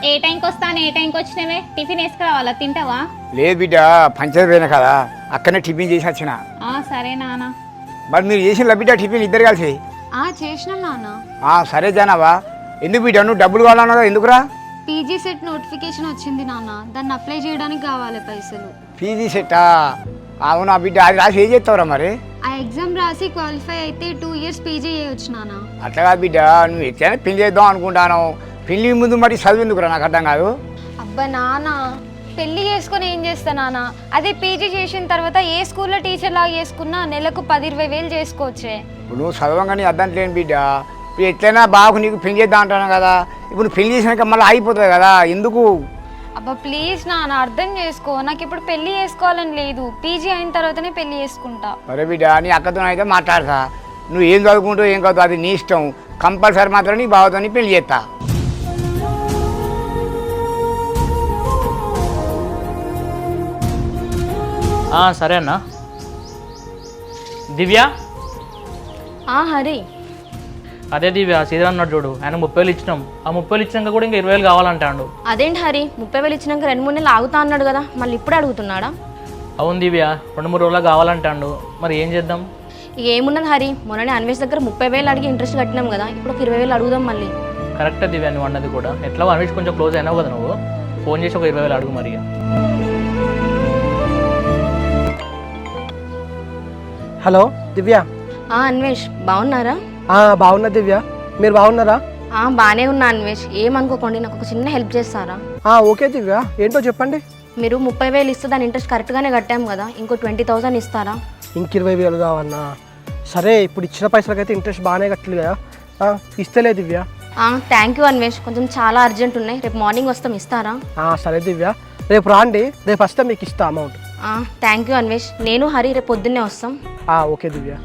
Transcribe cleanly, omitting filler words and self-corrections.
ఏ టైంకి వస్తాను ఏ టైంకి వచ్చినవే టిఫిన్ వేసుకురావాలా తింటావా? లేదు బిడ్డ పంచాయతీ పోయినా కదా అక్కడనే టిఫిన్ చేసి వచ్చిన. సరే నాన్న. మరి మీరు చేసిన బిడ్డ టిఫిన్ ఇద్దరు కలిసి? చేసినాం నాన్న. సరే జానావా. ఎందుకు బిడ్డ నువ్వు డబ్బులు కావాలన్నా ఎందుకురా? పీజీ సెట్ నోటిఫికేషన్ వచ్చింది నాన్న, దాన్ని అప్లై చేయడానికి కావాలి పైసలు. పీజీ సెట్టా? అవునా బిడ్డ, అది రాసి ఏం చేస్తావురా మరి? ఆ ఎగ్జామ్ రాసి క్వాలిఫై అయితే 2 years పీజీ చేయొచ్చు నాన్న. అట్లా కాదు బిడ్డ, నువ్వు ఎట్లయినా పెళ్లి చేద్దాం అనుకుంటాను. పెళ్లి ముందు మరి చదువు ఎందుకురా, నాకు అర్థం కాదు. అబ్బా నాన్న, పెళ్లి చేసుకుని ఏం చేస్తా నాన్న? అదే పీజీ చేసిన తర్వాత ఏ స్కూల్లో టీచర్ లాగా చేసుకున్నా నెలకు 10-20 వేలు చేసుకోవచ్చే. నువ్వు చదవంగానే అర్థం లేని బిడ్డ. ఇప్పుడు ఎట్లయినా బాగు నీకు పెళ్లి చేద్దాం అంటాను కదా. ఇప్పుడు నువ్వు పెళ్లి చేసినాక మళ్ళీ అయిపోతుంది కదా, ఎందుకు? అబ్బా ప్లీజ్ నాన్న అర్థం చేసుకో, నాకు ఇప్పుడు పెళ్లి చేసుకోవాలని లేదు. పీజీ అయిన తర్వాతనే పెళ్లి చేసుకుంటా. సరే బిడ్డ, నీ అక్కతో అయితే మాట్లాడతా. నువ్వు ఏం చదువుకుంటావు ఏం కాదు అది నీ ఇష్టం. కంపల్సరీ మాత్రం నీ బావతో పెళ్లి చేస్తా. సరే అన్న. దివ్య, హరి. అదే దివ్య, సీదా అన్నాడు చూడు, ఆయన 30,000 ఇచ్చినాం. ఆ 30,000 ఇచ్చినాక కూడా ఇంకా 20,000 కావాలంటాడు. అదేంటి హరి, 30,000 ఇచ్చినాక 2-3 నెలలు ఆగుతా అన్నాడు కదా, మళ్ళీ ఇప్పుడే అడుగుతున్నాడా? అవును దివ్య, 2-3 రోజులు కావాలంటాడు. మరి ఏం చేద్దాం? ఇక ఏమున్నది హరి, మొన్ననే అన్వేష్ దగ్గర 30,000 అడిగి ఇంట్రెస్ట్ కట్టినాం కదా, ఇప్పుడు 20,000 అడుగుదాం మళ్ళీ. కరెక్టే దివ్య నువ్వు అన్నది కూడా. ఎట్లా అన్వేష్ కొంచెం క్లోజ్ అయినావు కదా నువ్వు, ఫోన్ చేసి ఒక 20,000 అడుగు మరి. హలో దివ్య. అన్వేష్ బాగున్నారా? బాగున్నా దివ్య, మీరు బాగున్నారా? బాగానే ఉన్నా అన్వేష్, ఏమనుకోకండి, నాకు ఒక చిన్న హెల్ప్ చేస్తారా? ఓకే దివ్య, ఏంటో చెప్పండి. మీరు 30,000 ఇస్తే దాని ఇంట్రెస్ట్ కరెక్ట్గానే కట్టాం కదా, ఇంకో 20,000 ఇస్తారా? ఇంక 20,000 కావన్నా? సరే, ఇప్పుడు ఇచ్చిన పైసలకైతే ఇంట్రెస్ట్ బాగానే కట్టలేదు కదా, ఇస్తలే దివ్య. థ్యాంక్ యూ అన్వేష్, కొంచెం చాలా అర్జెంట్ ఉన్నాయి, రేపు మార్నింగ్ వస్తాం, ఇస్తారా? సరే దివ్య, రేపు రాండి, రేపు వస్తే మీకు ఇస్తా అమౌంట్. థ్యాంక్ యూ అన్వేష్, నేను హరి రేపు పొద్దున్నే వస్తాం. ఓకే దివ్య.